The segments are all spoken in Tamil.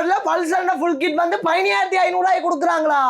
ஆஃபர்ல பல்சர் ஃபுல் கிட் வந்து 15500 கொடுக்குறாங்களா.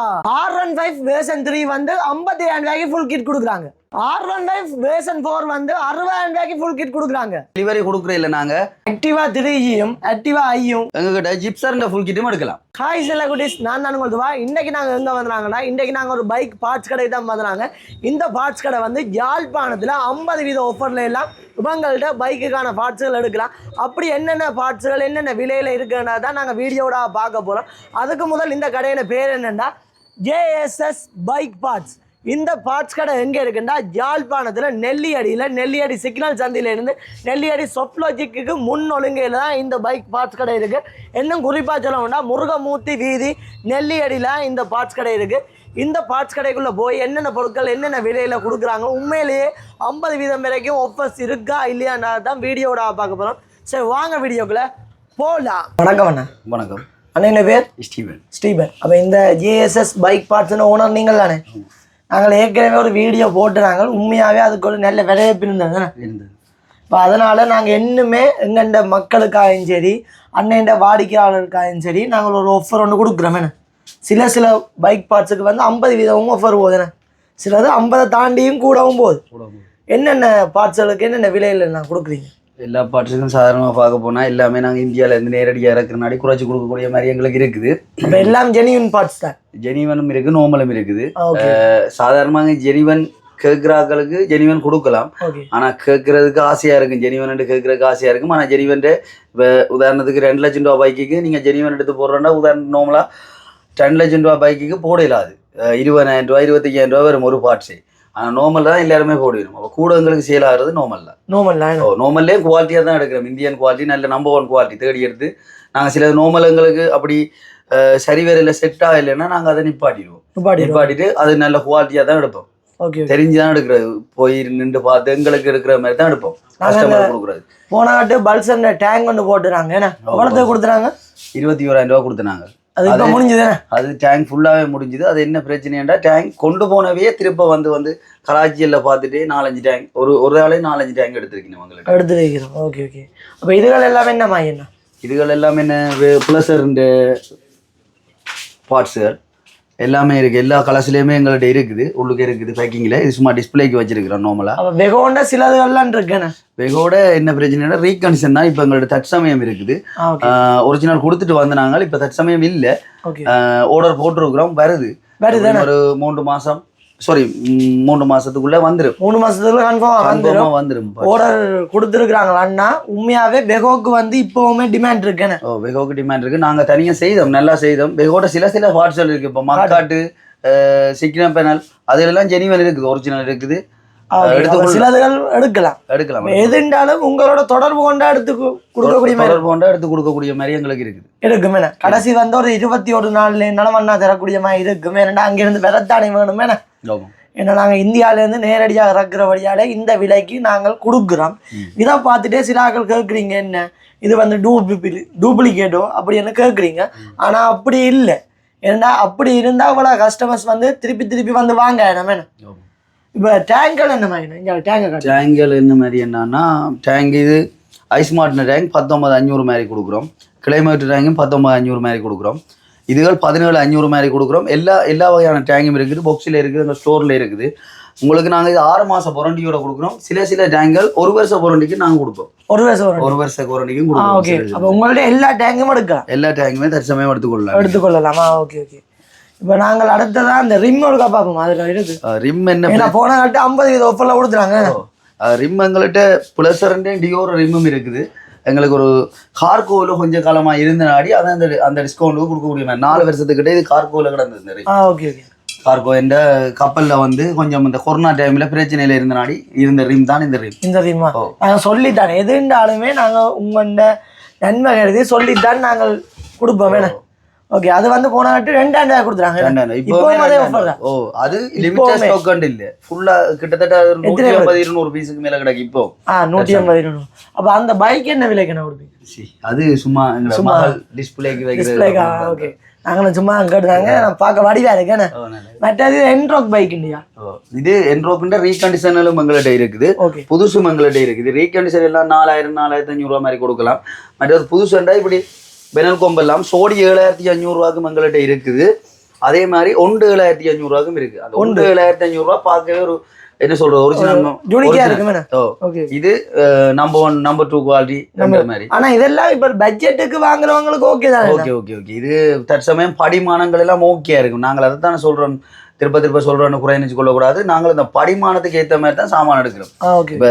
R15 வேர்ஷன் 3 வந்து 55000 ஃபுல் கிட் கொடுக்குறாங்க. R15 வேர்ஷன் 4 வந்து 60000 ஃபுல் கிட் கொடுக்குறாங்க. டெலிவரி கொடுக்குற இல்ல நாங்க ஆக்டிவா 3யும் ஆக்டிவா ஐயும் எங்ககிட்ட ஜிப்சர்ல ஃபுல் கிட்டும் எடுக்கலாம். ஹாய் செல்ல குட்டீஸ், நான் தான் உங்களுக்கு வா. இன்னைக்கு நாங்கள் எங்கே வந்துறாங்கன்னா, இன்னைக்கு நாங்கள் ஒரு பைக் பார்ட்ஸ் கடை தான் வந்துறாங்க. இந்த பார்ட்ஸ் கடை வந்து யாழ்ப்பாணத்தில் 50% ஆஃபர்ல எல்லாம் இவங்கள்ட்ட பைக்குக்கான பார்ட்ஸுகள் எடுக்கலாம். அப்படி என்னென்ன பார்ட்ஸுகள் என்னென்ன விலையில் இருக்குன்னா தான் நாங்கள் வீடியோட பார்க்க போகிறோம். அதுக்கு முதல் இந்த கடையோட பேர் என்னென்னா JSS பைக் பார்ட்ஸ். இந்த பார்ட்ஸ் கடை எங்கே இருக்குன்னா யாழ்ப்பாணத்தில் நெல்லியடி சிக்னல் சந்தியிலேருந்து நெல்லியடி சொப்லாஜிக்கு முன் ஒழுங்கையில் தான் இந்த பைக் பார்ட்ஸ் கடை இருக்குது. இன்னும் குறிப்பாக சொல்லணும்னா முருகமூர்த்தி வீதி நெல்லியடியில் இந்த பார்ட்ஸ் கடை இருக்குது. இந்த பார்ட்ஸ் கடைக்குள்ளே போய் என்னென்ன பொருட்கள் என்னென்ன விலையில் கொடுக்குறாங்க, உண்மையிலேயே 50% வரைக்கும் ஆஃபர்ஸ் இருக்கா இல்லையானா தான் வீடியோட பார்க்க போகிறோம். சரி வாங்க வீடியோக்குள்ளே போகலாம். வணக்கம் அண்ணா. வணக்கம் அண்ணா. என்ன பேர்? ஸ்டீபன். அப்போ இந்த JSS பைக் பார்ட்ஸ்னு ஓனர் நீங்கள் தானே? நாங்கள் ஏற்கனவே ஒரு வீடியோ போட்டு நாங்கள் உண்மையாகவே அதுக்கு ஒரு நல்ல வரவேற்பு இருந்தது. இப்போ அதனால் நாங்கள் இன்னுமே எங்கண்ட மக்களுக்காகவும் சரி அண்ணன் வாடிக்கையாளருக்காகவும் சரி நாங்கள் ஒரு ஆஃபர் ஒன்று கொடுக்குறோமே. சில பைக் பார்ட்ஸுக்கு வந்து 50% ஆஃபர் போகுதுண்ணே. சிலது 50 தாண்டியும் கூடவும் போகுது. என்னென்ன பார்ட்ஸுகளுக்கு என்னென்ன விலையில் நான் கொடுக்குறீங்க? எல்லா பார்ட்ஸுக்கும் சாதாரணமாக பார்க்க போனால் எல்லாமே நாங்கள் இந்தியாவிலேருந்து நேரடியாக இறக்குறனாடி குறைச்சி கொடுக்கக்கூடிய மாதிரி எங்களுக்கு இருக்குது. இப்போ எல்லாம் ஜெனிவன் பார்ட்ஸ் தான். ஜெனிவனும் இருக்குது, நார்மலும் இருக்குது. சாதாரணமாக ஜெனிவன் கேட்குறாக்களுக்கு ஜெனிவன் கொடுக்கலாம். ஆனால் கேட்கறதுக்கு ஆசையாக இருக்கும், ஜெனிவன் கேட்கறதுக்கு ஆசையாக இருக்கும். ஆனால் ஜெனிவன் இப்போ உதாரணத்துக்கு 2 லட்சம் ரூபா பைக்குக்கு நீங்கள் ஜெனிவன் எடுத்து போடுறோன்னா உதாரணம் நார்மலாக 10 லட்சம் ரூபா பைக்குக்கு போட இல்லாது. 20,000 ரூபா 25,000 ரூபா வரும் ஒரு பார்ட்ஸே. ஆனால் நார்மல் தான் எல்லாருமே போடுவோம். அப்போ கூட எங்களுக்கு சேல் ஆகிறது நார்மல் தான். நார்மல்லே குவாலிட்டியாக தான் எடுக்கிறோம். இந்தியன் குவாலிட்டி நல்ல நம்பர் 1 குவாலிட்டி தேடி எடுத்து நாங்கள் சில நார்மல் எங்களுக்கு அப்படி சரி வேறையில் செட் ஆகலைன்னா நாங்கள் அதை நிப்பாட்டிட்டு அது நல்ல குவாலிட்டியாக தான் எடுப்போம். தெரிஞ்சு தான் எடுக்கிறது. போய் நின்று பார்த்து எங்களுக்கு எடுக்கிற மாதிரி தான் எடுப்போம். கஸ்டமர் கொடுக்குறது. போனாட்டு பல்சர் டேங்க் ஒன்று போட்டுறாங்க. ஏன்னா எவ்வளோத்துக்கு கொடுத்துறாங்க? 21,000 ரூபா கொடுத்துனாங்க. அது டேங்க் ஃபுல்லாவே முடிஞ்சுது. அது என்ன பிரச்சனைடா, டேங்க் கொண்டு போனவே திருப்ப வந்து கராச்சியில் பார்த்துட்டு 4-5 டேங்க் ஒரு ஆளே 4-5 டேங்க் எடுத்துருக்கீங்க. ஓகே. அப்போ இதுகள் எல்லாமே என்ன என்ன இதுகள் எல்லாமே என்ன ப்ளஸர் பார்ட்ஸுகள் எல்லாமே இருக்குது. எல்லா கலர்ஸ்லேயுமே எங்கள்கிட்ட இருக்குது. உள்ளுக்கு இருக்குது பேக்கிங்கில். இது சும்மா டிஸ்பிளேக்கு வச்சிருக்கிறோம் நார்மலாக. வெகோண்ட சிலதுகள்லாம் இருக்குண்ணே. வெகோட என்ன பிரச்சனைனா ரீகண்டிஷன் தான் இப்போ எங்கள்கிட்ட தற்சமயம் இருக்குது. ஒரிஜினல் கொடுத்துட்டு வந்தாங்க. இப்போ தற்சமயம் இல்லை. ஆர்டர் போட்டிருக்கிறோம். வருது ஒரு 3 மாதம் 3 மாசத்துக்குள்ள வந்துடும். 3 மாசத்துக்குள்ள கன்ஃபார்மா வந்துடும். ஆர்டர் கொடுத்துருக்காங்களா அண்ணா? உண்மையாவே வெகோக்கு வந்து இப்பவுமே டிமாண்ட் இருக்குன்னு. வெகோக்கு டிமாண்ட் இருக்கு. நாங்க தனியா செய்தோம், நல்லா செய்தோம். வெகோட சில பார்ட்ஸ்கள் இருக்கு. இப்போ மக்காட்டு சிக்னல் பேனல் அதெல்லாம் ஜெனிவன் இருக்குது, ஒரிஜினல் இருக்குது. சிலதுகள் எடுக்கலாம். எதுண்டாலும் உங்களோட தொடர்பு கொண்டா எடுத்து கொடுக்கக்கூடிய மாதிரி எங்களுக்கு இருக்குமே. கடைசி வந்து ஒரு 21 நாள்ல என்னாலும் வண்ணா தரக்கூடிய மாதிரி இருக்குமே. அங்கிருந்து விரத்தானே வேணுமே. ஏன்னா நாங்கள் இந்தியாவிலேருந்து நேரடியாக இறக்குறபடியாலே இந்த விலைக்கு நாங்கள் கொடுக்குறோம். இதை பார்த்துட்டே சில ஆக்கள் கேட்குறீங்க, என்ன இது வந்து டூப்ளிகேட்டோ அப்படி என்ன கேட்குறீங்க. ஆனால் அப்படி இல்லை. ஏன்னா அப்படி இருந்தால் அவ்வளோ கஸ்டமர்ஸ் வந்து திருப்பி வந்து வாங்க நம்ம. இப்போ டேங்கல் என்ன மாதிரி? டேங்கல் என்ன மாதிரி என்னன்னா, டேங்க் இது ஐஸ்மார்ட்ன டேங்க் 19,500 மாதிரி கொடுக்குறோம். கிளைமேட் டேங்கும் 19,500 மாதிரி கொடுக்குறோம். இதுகள் 17,500 மாதிரி கொடுக்குறோம். எல்லா வகையான டேங்கும் இருக்குது. பாக்ஸில் இருக்குது, எங்கள் ஸ்டோரில் இருக்குது. உங்களுக்கு நாங்கள் இது 6 மாத வாரண்டியோட கொடுக்குறோம். சில டேங்கல் 1 வருஷ வாரண்டிக்கு நாங்கள் கொடுப்போம். 1 வருஷ வாரண்டிக்கும் கொடுப்போம். அப்போ உங்கள்ட்ட எல்லா டேங்குமே எடுக்கலாம். எல்லா டேங்குமே தற்சமயம் எடுத்துக்கொள்ளலாமா? ஓகே. இப்போ நாங்கள் அடுத்ததான் அந்த ரிம் ஒழுக்கா பார்ப்போம். அதில் இருக்கு ரிம் என்ன போன கட்டு 50% ஆஃபர்ல கொடுத்துறாங்க. ரிம் எங்கள்கிட்ட ப்ளஸர் டியோர் ரிம்மும் இருக்குது. எங்களுக்கு ஒரு கார்கோவில் கொஞ்சம் காலமாக இருந்த நாடி அதை அந்த டிஸ்கவுண்ட்டுக்கு கொடுக்கக்கூடிய 4 வருஷத்துக்கிட்டே இது கார்கோவில் கிடந்தது. ஓகே. கார்கோ இந்த கப்பலில் வந்து கொஞ்சம் இந்த கொரோனா டைமில் பிரச்சனையில் இருந்த நாடி இருந்த ரிம் தான் இந்த ரிம். நாங்கள் சொல்லித்தான் எதுண்டாலுமே நாங்கள் உங்கள்கிட்ட நன்மை கருதி சொல்லித்தான் நாங்கள் கொடுப்போம். வேணும். ஓகே. அது வந்து போன 2,000 கொடுத்துறாங்க. அது லிமிட்டட் ஸ்டாக் இல்ல, ஃபுல்லா கிட்டத்தட்ட 150-200 பீஸுக்கு மேல கிடக்கு இப்போ. 150-200. அப்ப அந்த பைக் என்ன விலைக்கு நான் கொடுப்பீங்க? அது சும்மா டிஸ்பிளேக்கு வைக்கிறது. ஓகே. நாங்களும் சும்மா கேட்டுதாங்க. நான் பார்க்க வடிவா இருக்கேன். மற்றது என்ட்ரோக் பைக் இல்லையா? இது என்ட்ரோக்ன்ற ரீகண்டிஷனலும் எங்கள்கிட்ட இருக்குது, புதுசும் எங்கள்கிட்ட இருக்குது. ரீகண்டிஷன் எல்லாம் 4,000-4,500 ரூபா மாதிரி கொடுக்கலாம். மற்றது புதுசுண்டா இப்படி பெனல் கொம்பு எல்லாம் சோடி 7500 ரூபாய்க்கும் எங்கள்கிட்ட இருக்குது. அதே மாதிரி 7500 ரூபாய்க்கும் இருக்கு. அந்த 7500 ரூபாய் பார்க்கவே ஒரு என்ன சொல்றது ஒரிஜினல். இது நம்பர் 1 நம்பர் 2 குவாலிட்டி மாதிரி. ஆனா இதெல்லாம் இப்ப பட்ஜெட்டுக்கு வாங்குறவங்களுக்கு ஓகே தான். ஓகே. இது தற்சமயம் படிமானங்கள் எல்லாம் ஓகேயா இருக்கும். நாங்கள் அதை தானே சொல்றோம், திருப்ப சொல்றோன்னு குறை நினைச்சு கொள்ளக்கூடாது. நாங்கள் இந்த படிமானத்துக்கு ஏற்ற மாதிரி தான் சாமான் எடுக்கிறோம். இப்ப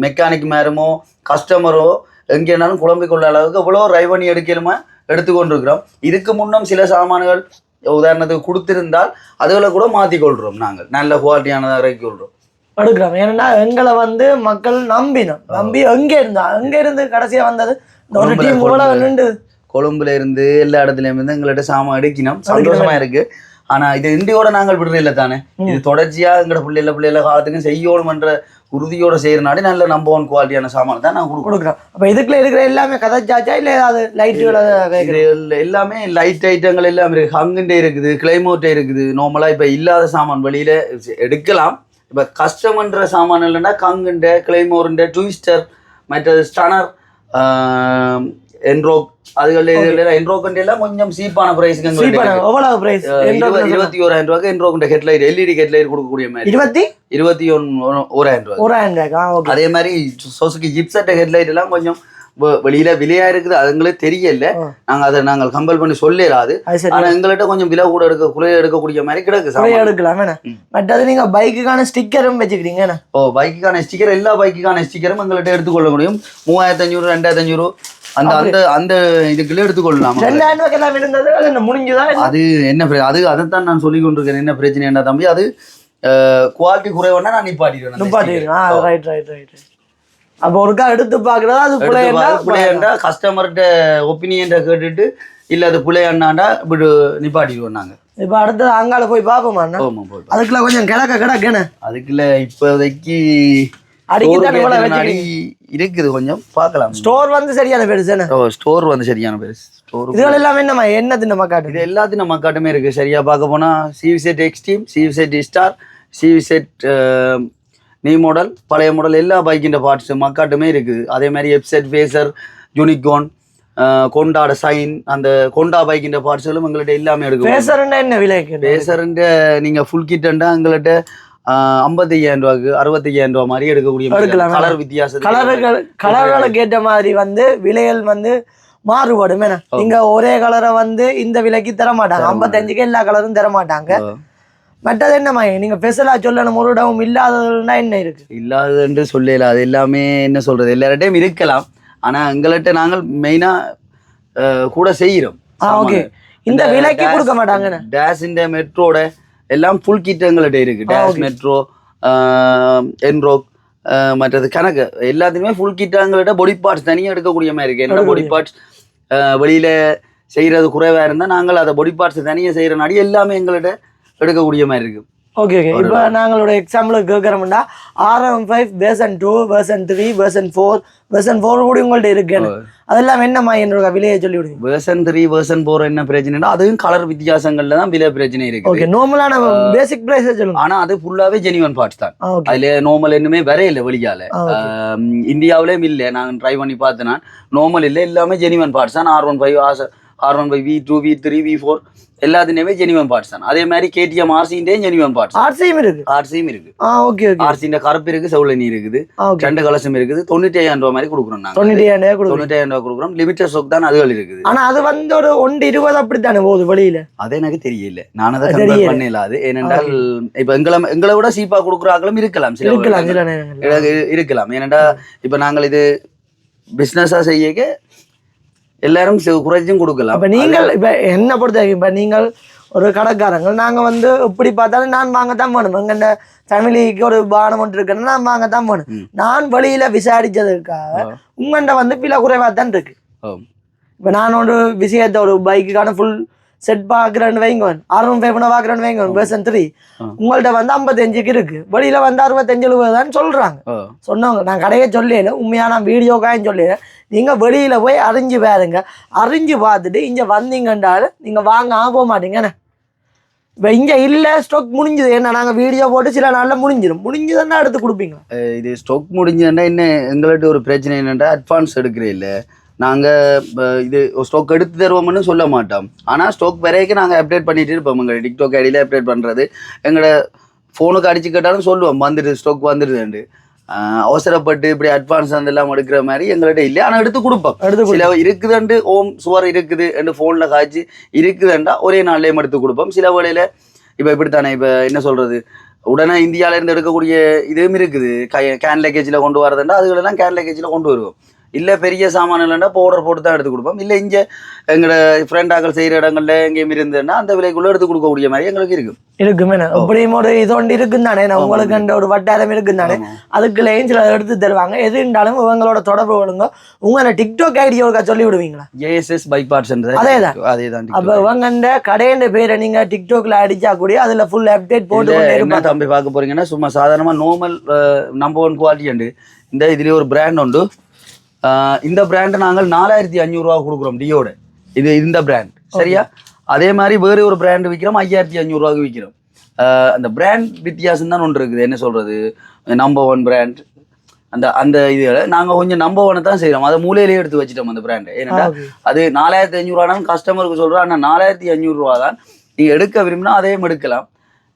மெக்கானிக் மேரமோ கஸ்டமரோ எங்கேனாலும் குழம்பிக் கொள்ள அளவுக்கு எவ்வளோ ரைவனி எடுக்கலுமா எடுத்துக்கொண்டிருக்கிறோம். இதுக்கு முன்னும் சில சாமான்கள் உதாரணத்துக்கு கொடுத்திருந்தால் அதுகளை கூட மாற்றி கொள்றோம். நாங்கள் நல்ல குவாலிட்டியானதாக இறக்கி கொள்றோம் எடுக்கிறோம். ஏன்னா எங்களை வந்து மக்கள் நம்பி எங்க இருந்து கடைசியா வந்தது ஒரு டீம் கொழும்புல இருந்து எல்லா இடத்துலயும் இருந்து எங்கள்கிட்ட சாமான் எடுக்கணும். சந்தோஷமா இருக்கு. ஆனா இது இந்தியோட நாங்கள் விடுறது இல்லை தானே. இது தொடர்ச்சியா எங்களோட பிள்ளைல காலத்துக்கும் செய்யணும்ன்ற உறுதியோட செய்யறனாடி நல்ல நம்பர் 1 குவாலிட்டியான சாமான் தான் நான் கொடுக்குறோம். அப்ப இதுக்குள்ள இருக்கிற எல்லாமே கதைச்சாச்சா இல்ல ஏதாவது லைட்டுகள் எல்லாமே லைட் ஐட்டங்கள் எல்லாமே இருக்கு. ஹங்குண்டே இருக்குது, கிளைமோட்டே இருக்குது. நார்மலா இப்ப இல்லாத சாமான் வெளியில எடுக்கலாம். இப்ப கஸ்டமர்ன்ற சாமான் இல்லைன்னா கங்குண்ட, கிளைமோருண்ட, ட்விஸ்டர், மற்றது ஸ்டனர், என்ரோக் அதுகள் என்ரோக் எல்லாம் கொஞ்சம் சீப்பான பிரைஸ்க்கு 21000 ரூபாய்க்கு என்ரோக் ஹெட்லைட் எல்இடி ஹெட்லைட் கொடுக்கக்கூடிய மாதிரி 21000 ரூபாய். அதே மாதிரி சுசுகி ஜிப்செட் ஹெட்லைட் எல்லாம் கொஞ்சம் வெளியில விலையா இருக்குது. அதுங்களே தெரியல. நாங்கள் கம்பல் பண்ணி சொல்லலாது. ஆனா எங்கள்கிட்ட கொஞ்சம் விலை கூட குறைய எடுக்கக்கூடிய மாதிரி கிடக்கு. எடுக்கலாம். மற்றது நீங்க பைக்குக்கான ஸ்டிக்கரும் வச்சுக்கிறீங்க. பைக்குக்கான ஸ்டிக்கர் எல்லா பைக்குக்கான ஸ்டிக்கரும் எங்கள்கிட்ட எடுத்துக்கொள்ள முடியும். 3500 2500 அந்த அந்த இதுக்குள்ள எடுத்துக்கொள்ளலாம். 2000 ரூபாய் முடிஞ்சுதான். அது என்ன அது அதைத்தான் நான் சொல்லி கொண்டிருக்கேன். என்ன பிரச்சனை என்ன தம்பி, அது குவாலிட்டி குறைவானா நான் நிப்பாட்டிடுவேன். அப்போ ஒருக்கா எடுத்து பாக்குறதா அது பிள்ளையாண்டா கஸ்டமர்கிட்ட ஒப்பீனியன் கேட்டுட்டு இல்ல அது பிள்ளையாண்டாண்டா இப்படி நிப்பாட்டிடுவோம் நாங்க. இப்ப அடுத்தது அங்கால போய் பாப்போமா? அதுக்குள்ள கொஞ்சம் கிடக்கேன அதுக்குள்ள இப்போதைக்கு இருக்குது, கொஞ்சம் பார்க்கலாம். ஸ்டோர் வந்து சரியான பெருசு. ஸ்டோர் வந்து சரியான பெருசு. இதுகள் எல்லாமே என்ன தினமா காட்டு? இது எல்லாத்தையும் மக்காட்டுமே இருக்கு. சரியா பார்க்க போனா சிவிசெட் எக்ஸ்ட்ரீம், சிவிசெட் ஸ்டார், சிவிசெட் நியூ மாடல், பழைய மாடல் எல்லா பைக்கின் பார்ட்ஸ் மக்காட்டுமே இருக்குது. அதே மாதிரி எப்செட், ஃபேசர், யூனிகார்ன், கொண்டாட சைன், அந்த கொண்டா பைக்கின் பார்ட்ஸ்களும் எங்கள்கிட்ட எல்லாமே எடுக்கும். ஃபேசர்னா என்ன விலை? ஃபேசர்ன்ற நீங்க ஃபுல் கிட்டா எங்கள்கிட்ட 55,000 ரூபாய்க்கு 65,000 ரூபாய் மாதிரி எடுக்கக்கூடிய கலர் வித்தியாசம். கலர்களுக்கு ஏற்ற மாதிரி வந்து விலைகள் வந்து மாறுபடும். நீங்க ஒரே கலரை வந்து இந்த விலைக்கு தர மாட்டாங்க. 55க்கு எல்லா கலரும் தர மாட்டாங்க. மற்றது என்னமா நீங்க ஸ்பெஷலா சொல்லணும் ஒரு இடமும் இல்லாததுன்னா என்ன இருக்கு? இல்லாததுன்னு சொல்லல. அது எல்லாமே என்ன சொல்றது எல்லார்ட்டையும் இருக்கலாம். ஆனா எங்கள்கிட்ட நாங்கள் மெயினா கூட செய்யறோம். இந்த விலைக்கு கொடுக்க மாட்டாங்க. டேஷ் இந்த மெட்ரோட எல்லாம் ஃபுல் கிட் எங்கள்கிட்ட இருக்கு. டேஷ் மெட்ரோ, என்ரோக், மற்றது கணக்கு எல்லாத்துக்குமே ஃபுல் கிட் எங்கள்கிட்ட. பொடி பார்ட்ஸ் தனியாக எடுக்கக்கூடிய மாதிரி இருக்கு. என்னோட பொடி பார்ட்ஸ் வெளியில செய்யறது குறைவா இருந்தா நாங்கள் அதை பொடி பார்ட்ஸ் தனியாக செய்யறனாடி எல்லாமே எங்கள்கிட்ட எடுக்கக்கூடிய மாதிரி இருக்கு. ஓகே. இப்போ நாங்களோட எக்ஸாம்பிளுக்கு கேட்குறோம்னா RM5 version 2, version 3, version 4, version 4 கூட உங்கள்ட்ட இருக்கு. அதெல்லாம் என்னம்மா என்னோட விலையை சொல்லி விடுங்க. வெர்ஷன் 3, வெர்ஷன் 4 என்ன பிரச்சனைனா அதுவும் கலர் வித்தியாசங்கள்ல தான் விலை பிரச்சனை இருக்கு. ஓகே. நார்மலான பேசிக் பிரைஸ் சொல்லுங்க. ஆனா அது ஃபுல்லாவே ஜெனியூன் பார்ட்ஸ் தான். அதுல நார்மல் என்னமே வரையில வெளியால இந்தியாவிலேயும் இல்ல. நான் ட்ரை பண்ணி பார்த்தேன். நார்மல் இல்ல, எல்லாமே ஜெனியூன் பார்ட்ஸ் தான். R15 V2 V3 V4 எல்லாத்துலயுமே ஜெனியூன் பார்ட்ஸ் தான். அதே மாதிரி KTM RC-ண்டே ஜெனியூன் பார்ட்ஸ். RC-ம் இருக்கு. ஓகே. RC-ண்ட கருப்பு இருக்கு, செவலனி இருக்குது, ரெண்டு கலசம் இருக்குது. 95,000 ரூபாய் மாதிரி கொடுக்குறோம் நாங்க. 95,000 ரூபாய் கொடுக்குறோம். லிமிட்டட் ஸ்டாக் தான் அதுகள் இருக்குது. ஆனா அது வந்து ஒரு 120 அப்படித்தானே போகுது வெளியில. அது எனக்கு தெரியல. நான் அதை கம்பேர் பண்ணல. அது ஏனென்றால் இப்ப எங்களை விட சீப்பா கொடுக்குறாங்களும் இருக்கலாம். இருக்கலாம். ஏனென்றா இப்ப நாங்கள் இது பிசினஸா செய்ய எல்லாரும் குறைச்சும் கொடுக்கலாம். அப்ப நீங்கள் இப்ப என்ன பொறுத்த இப்ப நீங்கள் ஒரு கடைக்காரங்க நாங்க வந்து இப்படி பார்த்தாலும் நான் வாங்கத்தான் வேணும். எங்க ஃபேமிலிக்கு ஒரு பானம் ஒன்று இருக்குன்னு நான் வாங்கத்தான் வேணும். நான் வெளியில விசாரிச்சதுக்காக உங்கள்கிட்ட வந்து விலை குறைவா தான் இருக்கு. இப்ப நான் ஒரு விஷயத்த ஒரு பைக்குக்கான ஃபுல் செட் பாக்குறேன்னு வைங்க, RM5 பாக்குறேன்னு வைங்க, வெர்ஷன் 3 உங்கள்ட்ட வந்து 55க்கு இருக்கு. வெளியில வந்து 65-70 தான் சொல்றாங்க. சொன்னவங்க நான் கடையே சொல்லல, உண்மையா நான் வீடியோக்காயும் சொல்லல. நீங்க வெளியில போய் அறிஞ்சு பாருங்க. அறிஞ்சு பார்த்துட்டு இங்க வந்தீங்கன்றாலும் நீங்க வாங்க போக மாட்டீங்கண்ணே. இப்ப இங்க இல்ல ஸ்டாக் முடிஞ்சது. என்ன நாங்க வீடியோ போட்டு சில நாள்ல முடிஞ்சதுன்னா எடுத்து கொடுப்பீங்க. இது ஸ்டாக் முடிஞ்சதுன்னா என்ன எங்கள்கிட்ட ஒரு பிரச்சனை என்னன்னா அட்வான்ஸ் எடுக்கிறே இல்ல. நாங்கள் இது ஸ்டாக் எடுத்து தருவோம்னு சொல்ல மாட்டோம். ஆனால் ஸ்டாக் வரைக்கும் நாங்கள் அப்டேட் பண்ணிட்டு இருப்போம். எங்களை டிக்டாக் ஐடியில் அப்டேட் பண்ணுறது, எங்களோட ஃபோனுக்கு அடிச்சு கேட்டாலும் சொல்லுவோம் வந்துடுது ஸ்டாக் வந்துடுதுண்டு. அவசரப்பட்டு இப்படி அட்வான்ஸ் அதெல்லாம் எடுக்கிற மாதிரி எங்கள்கிட்ட இல்லை. ஆனால் எடுத்து கொடுப்போம். சில இருக்குதுண்டு சுவர் இருக்குது என்று ஃபோனில் காய்ச்சி இருக்குதுண்டா ஒரே நாள்லேயும் எடுத்து கொடுப்போம். சில வேளையில் இப்போ இப்படித்தானே, இப்போ என்ன சொல்கிறது, உடனே இந்தியாவிலேருந்து எடுக்கக்கூடிய இதுவும் இருக்குது. கேன் லக்கேஜில் கொண்டு வரதுண்டா அதுகளெல்லாம் கேன் லக்கேஜில் கொண்டு வருவோம். இல்லை பெரிய சாமான் இல்லைன்னா இப்போ ஆர்டர் போட்டு தான் எடுத்து கொடுப்போம். இல்லை இங்கே எங்களோட ஃப்ரெண்டாக்கள் செய்கிற இடங்கள்ல எங்கேயும் இருந்ததுன்னா அந்த விலைக்குள்ளே எடுத்து கொடுக்கக்கூடிய மாதிரி எங்களுக்கு இருக்குமே. அப்படியும் ஒரு இது ஒன்று இருக்குன்னு தானே, உங்களுக்கு அந்த ஒரு வட்டாரம் இருக்குன்னு தானே, அதுக்குள்ளேயும் சில எடுத்து தருவாங்க. எது இருந்தாலும் உங்களோட தொடர்பு கொள்ளுங்க. உங்களை டிக்டாக் ஐடியா ஒருக்கா சொல்லி விடுவீங்களா? JSS bike parts. அதேதான். அப்போ உங்க கடையின் பேரை நீங்க டிக்டாக்ல அடிச்சா கூட அதுல ஃபுல் அப்டேட் போட்டு என்ன தம்பி பார்க்க போறீங்கன்னா, சும்மா சாதாரணமா நார்மல் நம்பர் 1 குவாலிட்டி உண்டு. இந்த இதுலயே ஒரு பிராண்ட் உண்டு. இந்த பிராண்டை நாங்கள் 4500 ரூபா கொடுக்குறோம் டியோட. இது இந்த பிராண்ட் சரியா. அதே மாதிரி வேறு ஒரு பிராண்ட் விற்கிறோம் 5500 ரூபாய்க்கு விற்கிறோம். அந்த பிராண்ட் வித்தியாசம் தான் ஒன்று இருக்குது. என்ன சொல்றது, நம்பர் 1 பிராண்ட் அந்த அந்த இதில் நாங்கள் கொஞ்சம் நம்பர் 1 தான் செய்கிறோம். அதை மூலையிலேயே எடுத்து வச்சுட்டோம் அந்த பிராண்டு. ஏன்னா அது 4500 ரூபான்னு கஸ்டமருக்கு சொல்கிறோம். ஆனால் 4500 ரூபா தான் நீங்கள் எடுக்க விரும்பினா அதையும் எடுக்கலாம்.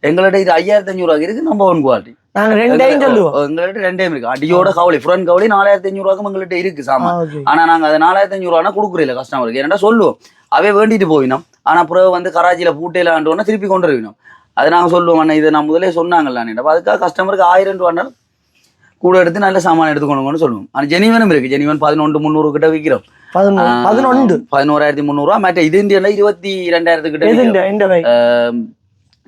எங்கள்கிட்ட இது 5500 ரூபாய்க்கு இருக்குது நம்பர் 1 குவாலிட்டி. எங்கள்கிட்ட ரெண்டையும் இருக்கு. அடியோட கவலை ஃப்ரண்ட் கவலை 4500 ரூபாய்க்கும் எங்கள்கிட்ட இருக்கு சாமான். ஆனா நாங்க அதை 4500 ரூபானா கொடுக்குறீங்க கஸ்டமருக்கு. ஏன்னா சொல்லுவோம் அவே வேண்டிட்டு போயினோம். ஆனா பிறகு வந்து கராச்சியில பூட்டையில ஆண்டோன்னா திருப்பி கொண்டு வருவினோம். அதை நாங்க சொல்லுவோம், அண்ணா இதை நான் முதலே சொன்னாங்கல்ல. அதுக்காக கஸ்டமருக்கு 1000 ரூபாய் கூட எடுத்து நல்ல சாமான் எடுத்துக்கணும்னு சொல்லுவோம். ஆனா ஜெனிவனும் இருக்கு. ஜெனிவன் 11,300 கிட்ட விற்கிறோம். 11,300 ரூபா. மற்ற இது இந்தியால 22,000 கிட்ட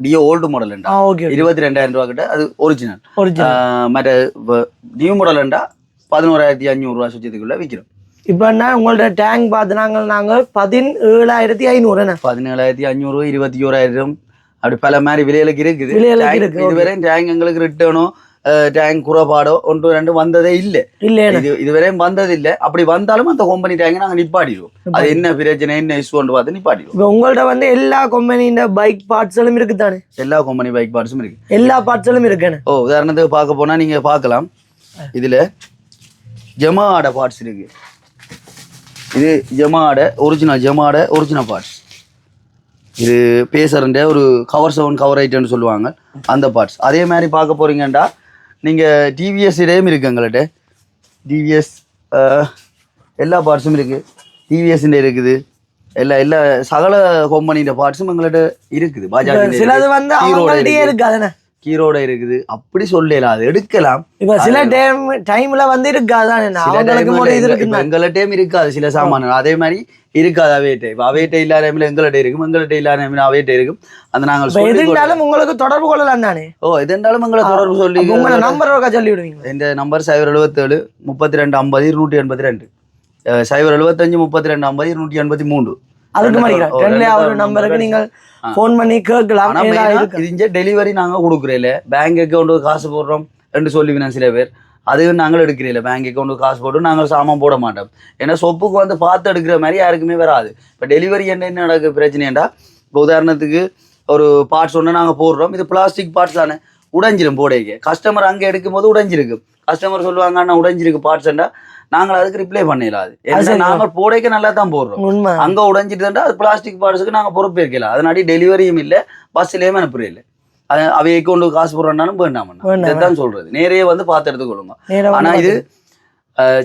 டியோ ஓல்டு மாடல் 22,000 ரூபா கிட்ட. அது ஒரிஜினல். மற்ற நியூ மாடல் 11,500 ரூபா சுற்றத்துக்குள்ள விற்கிறோம். இப்போ என்ன உங்களோட டேங்க் பார்த்துனாங்க நாங்கள் 17,500 17,500 21,000 அப்படி பல மாதிரி விலைகளுக்கு இருக்குது. இதுவரை டேங்க் எங்களுக்கு ரிட்டர்னோ டேங்க் குறைபாடோ 1-2 வந்ததே இல்லை. இதுவரையும் வந்தது இல்லை. அப்படி வந்தாலும் அந்த கம்பெனி டேங்க் நாங்கள் நிப்பாட்டிடுவோம். அது என்ன பிரச்சனை என்ன இஷ்யூன்னு பார்த்து நிப்பாட்டிடுவோம். உங்கள்ட்ட வந்து எல்லா கம்பெனியோட பைக் பார்ட்ஸ்களும் இருக்குதானே? எல்லா கம்பெனி பைக் பார்ட்ஸும் இருக்கு. எல்லா பார்ட்ஸ்களும் இருக்கு. உதாரணத்துக்கு பார்க்க போனா நீங்க பார்க்கலாம். இதுல ஜமாட பார்ட்ஸ் இருக்கு. இது ஜமாட ஒரிஜினல் பார்ட்ஸ். இது பேசறண்ட ஒரு கவர் 7 கவர் 8ன்னு சொல்லுவாங்க அந்த பார்ட்ஸ். அதே மாதிரி பார்க்க போறீங்கண்டா நீங்க டிவிஎஸ் இடையும் இருக்கு. எங்கள்கிட்ட டிவிஎஸ் எல்லா பார்ட்ஸும் இருக்கு. டிவிஎஸ் இருக்குது. எல்லா சகல கம்பெனியோட பார்ட்ஸும் எங்கள்கிட்ட இருக்குது. பஜாஜ் சிலது வந்து அவங்கள்ட்டயே இருக்கு. அதனே கீரோட இருக்குது. அப்படி சொல்லலாம், அது எடுக்கலாம். இப்ப சில டைம்ல வந்து இருக்காது. எங்கள்கிட்டயும் இருக்காது சில சாமான்கள். அதே மாதிரி இருக்காது அவையிட்ட. இப்ப அவையிட்ட இல்லாத எங்கள்கிட்ட இருக்கும், எங்கள்கிட்ட இல்லாத அவையிட்ட இருக்கும். அந்த நாங்கள் உங்களுக்கு தொடர்பு கொள்ளலாம் தானே? எது இருந்தாலும் எங்களை தொடர்பு சொல்லி நம்பர் சொல்லி விடுவீங்க. இந்த நம்பர் 077 32 50 282 075 32 50 283. அதுக்கு நம்பருக்கு நீங்கள் போன் பண்ணி கேட்கலாம். இது டெலிவரி நாங்க கொடுக்குறேன். பேங்க் அக்கௌண்ட் காசு போடுறோம் என்று சொல்லுவேன் சில பேர். அதுவும் நாங்கள் எடுக்கிறீங்களா பேங்க் அக்கௌண்ட் காசு போட்டு நாங்கள் சாமான் போட மாட்டோம். ஏன்னா சொப்புக்கு வந்து பார்த்து எடுக்கிற மாதிரி யாருக்குமே வராது. இப்போ டெலிவரி என்ன நடக்க பிரச்சனைண்டா, இப்போ உதாரணத்துக்கு ஒரு பார்ட்ஸ் ஒன்று நாங்கள் போடுறோம். இது பிளாஸ்டிக் பார்ட்ஸ் தானே, உடைஞ்சிரும் போடைக்கு. கஸ்டமர் அங்கே எடுக்கும் போது உடைஞ்சிருக்கு. கஸ்டமர் சொல்லுவாங்க அண்ணா உடைஞ்சிருக்கு பார்ட்ஸ்ண்டா, நாங்கள் அதுக்கு ரிப்ளை பண்ணிடலாது. ஏன்னா நாங்கள் போடைக்கு நல்லா தான் போடுறோம். அங்கே உடைஞ்சிட்டுண்டா அது பிளாஸ்டிக் பார்ட்ஸுக்கு நாங்கள் பொறுப்பேற்கலாம். அதனாடி டெலிவரியும் இல்லை, பஸ்லேயுமே அனுப்புறே இல்லை. அவை அக்கௌண்ட் காசு போடுறோம்னாலும் வேண்டாம் சொல்றது. நேரையே வந்து பார்த்து எடுத்துக்கொள்ளுங்க. ஆனா இது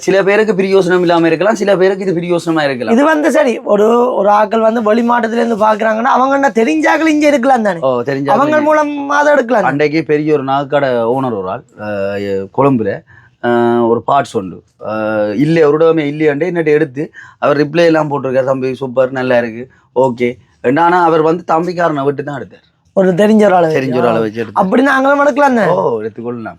சில பேருக்கு பிரியோசனம் இல்லாம இருக்கலாம், சில பேருக்கு இது பிரியோசனமா இருக்கலாம். இது வந்து சரி ஒரு ஆக்கள் வந்து வெளிமாட்டத்துல இருந்து பாக்குறாங்கன்னா அவங்க தெரிஞ்சாக்கள் இங்க இருக்கலாம் தானே. தெரிஞ்ச அவங்க மூலமா தான் எடுக்கலாம். அன்றைக்கு பெரிய ஒரு நாக்கடை ஓனர் ஒரு ஆள் கொழும்புல ஒரு பார்ட்ஸ் உண்டு இல்லை ஒருடமே இல்லையாண்டே என்னட்டு எடுத்து அவர் ரிப்ளை எல்லாம் போட்டிருக்காரு. தம்பி சூப்பர் நல்லா இருக்கு ஓகே. ஆனா அவர் வந்து தம்பிக்காரனை விட்டு தான் எடுத்தார். ஒரு தெரிஞ்ச ஒரு ஆளை வச்சு அப்படி நாங்களும் எடுக்கலாம். எடுத்துக்கொள்ளலாம்.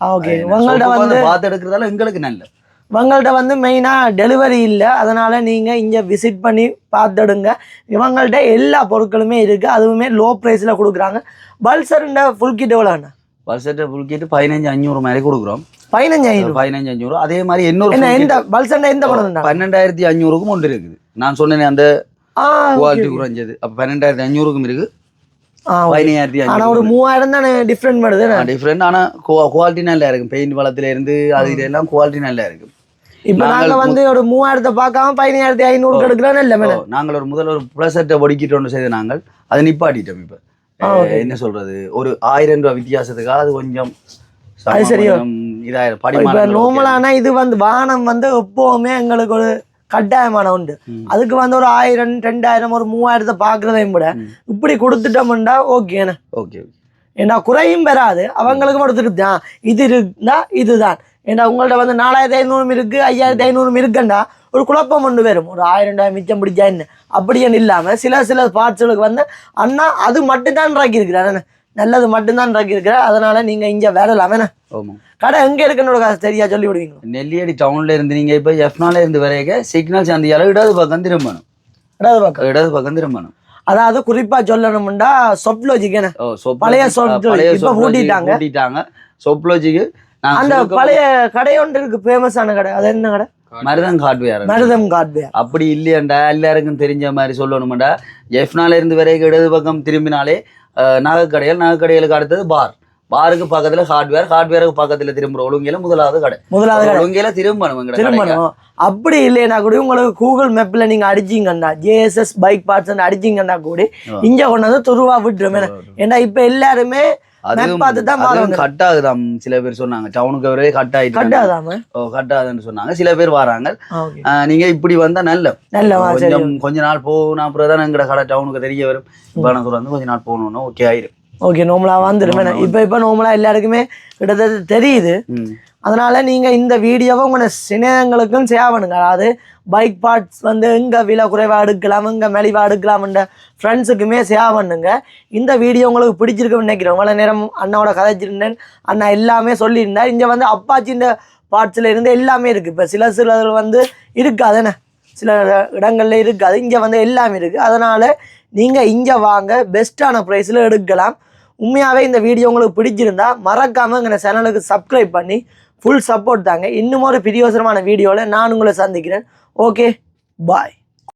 உங்கள்ட்ட வந்து பார்த்து எடுக்கிறதால எங்களுக்கு நல்ல. இவங்கள்ட்ட வந்து மெயினா டெலிவரி இல்லை. அதனால நீங்க இங்க விசிட் பண்ணி பார்த்துடுங்க. இவங்கள்ட்ட எல்லா பொருட்களுமே இருக்கு. அதுவுமே லோ பிரைஸ்ல கொடுக்குறாங்க. பல்சர் ஃபுல் கிட் எவ்வளோண்ணா? பல்சர் ஃபுல் கிட் 15,500 மாதிரி கொடுக்குறோம். 15,500. அதே மாதிரி இன்னொரு பல்சர் எந்த படம் 12,500க்கும் ஒன்று இருக்குது. நான் சொன்னேன் அந்த குவாலிட்டி குறைஞ்சது. அப்ப 12,500க்கும் இருக்கு. 15,500. ஆனா ஒரு 3,000 தானே டிஃபரெண்ட் வருது. டிஃபரெண்ட். ஆனா குவாலிட்டி நல்லா இருக்கும். பெயிண்ட் வளத்துல இருந்து அது இதெல்லாம் குவாலிட்டி நல்லா இருக்கும். இப்ப நாங்க வந்து ஒரு 3000 பார்க்காம 15500 எடுக்கிறோம் இல்ல மேடம். நாங்கள் முதல்ல ஒரு ப்ளஸர்ட்ட ஒடுக்கிட்டு செய்த நாங்கள் அதை நிப்பாட்டிட்டோம். இப்ப என்ன சொல்றது, ஒரு 1000 ரூபாய் வித்தியாசத்துக்காக அது கொஞ்சம் இதாயிரம் படிமானம். நார்மலானா இது வந்து வாகனம் வந்து எப்பவுமே எங்களுக்கு ஒரு கட்டாயமான உண்டு. அதுக்கு வந்து ஒரு 1000 2000 ஒரு 3000 பாக்குறதையும் விட இப்படி கொடுத்துட்டோம்டா ஓகேண்ணா. ஓகே, ஏன்னா குறையும் பெறாது, அவங்களுக்கு கொடுத்துட்டு தான் இது இருந்தா இதுதான். ஏன்னா உங்கள்ட்ட வந்து 4500 இருக்கு 5500 இருக்குண்டா ஒரு குழப்பம் ஒன்று வரும். ஒரு 1000 மிச்சம் பிடிச்சா என்ன அப்படின்னு இல்லாம சில பார்ட்ஸ்களுக்கு வந்து அண்ணா அது மட்டும்தான் ராக்கியிருக்கிறார், நல்லது மட்டும்தான் ராக்கியிருக்கிறார். அதனால நீங்க இங்க வரலாமே. கடை எங்க இருக்குன்னு காசு சரியா சொல்லி விடுவீங்க? நெல்லியடி டவுன்ல இருந்து நீங்க இப்ப எஃப்னால இருந்து வரைய சிக்னல் சந்தியால இடது பக்கம் திரும்பணும். இடது பக்கம் திரும்பணும். அதாவது குறிப்பா சொல்லணும்னா சொப்லோஜிக்கு, பழைய பூட்டிட்டாங்க. சொப்லோஜிக்கு அந்த பழைய கடை ஒன்று இருக்கு, ஃபேமஸான கடை. அது என்ன கடை? மருதம் ஹார்ட்வேர். அப்படி இல்லையாண்டா எல்லாருக்கும் தெரிஞ்ச மாதிரி சொல்லணும்டா, எஃப்னால இருந்து வரைக்கும் இடது பக்கம் திரும்பினாலே நகைக்கடைகளுக்கு அடுத்தது பாருக்கு பக்கத்துல ஹார்ட்வேருக்கு பக்கத்துல திரும்புற ஒழுங்கையில முதலாவது கடை ஒழுங்கையில திரும்பணும். அப்படி இல்லையா கூட உங்களுக்கு கூகுள் மேப்ல நீங்க அடிச்சீங்கன்னா JSS பைக் பார்ட்ஸ் அடிச்சீங்கன்னா கூட இங்க கொண்டு வந்து துருவா விட்டுருமே. ஏன்னா இப்ப எல்லாருமே கட் ஆகுதாம். சில பேர் சொன்னாங்க டவுனுக்கு வரவே கட் ஆகுதுன்னு சொன்னாங்க. சில பேர் வராங்க. நீங்க இப்படி வந்தா நல்ல கொஞ்ச நாள் போகணும், அப்புறம் தான் எங்கட கடை டவுனுக்கு தெரிய வரும். வந்து கொஞ்ச நாள் போகணும்னா ஓகே ஆயிரும். ஓகே, நார்மலா வந்துருமே. இப்ப நார்மலா எல்லாருக்குமே கிட்டத்தட்ட தெரியுது. அதனால நீங்க இந்த வீடியோவை உங்க சிநேகங்களுக்கும் ஷேர் பண்ணுங்க. அதாவது பைக் பார்ட்ஸ் வந்து எங்க விலை குறைவா எடுக்கலாம், எங்க மலிவா எடுக்கலாம்ன்ற ஃப்ரெண்ட்ஸுக்குமே ஷேர் பண்ணுங்க. இந்த வீடியோ உங்களுக்கு பிடிச்சிருக்குன்னு நினைக்கிறேன். இவ்வளோ நேரம் அண்ணாவோட கதைச்சிருந்தேன், அண்ணா எல்லாமே சொல்லியிருந்தேன். இங்க வந்து அப்பாச்சின்ற பார்ட்ஸ்ல இருந்து எல்லாமே இருக்கு. இப்ப சில வந்து இருக்காதுண்ணே, சில இடங்கள்ல இருக்காது. இங்க வந்து எல்லாமே இருக்கு. அதனால நீங்க இங்க வாங்க, பெஸ்டான ப்ரைஸ்ல எடுக்கலாம். உண்மையாகவே இந்த வீடியோ உங்களுக்கு பிடிச்சிருந்தா மறக்காம எங்கள் சேனலுக்கு சப்ஸ்கிரைப் பண்ணி ஃபுல் சப்போர்ட் தாங்க. இன்னும் ஒரு பிரியோசனமான வீடியோவில் நான் உங்களை சந்திக்கிறேன். ஓகே, பாய்.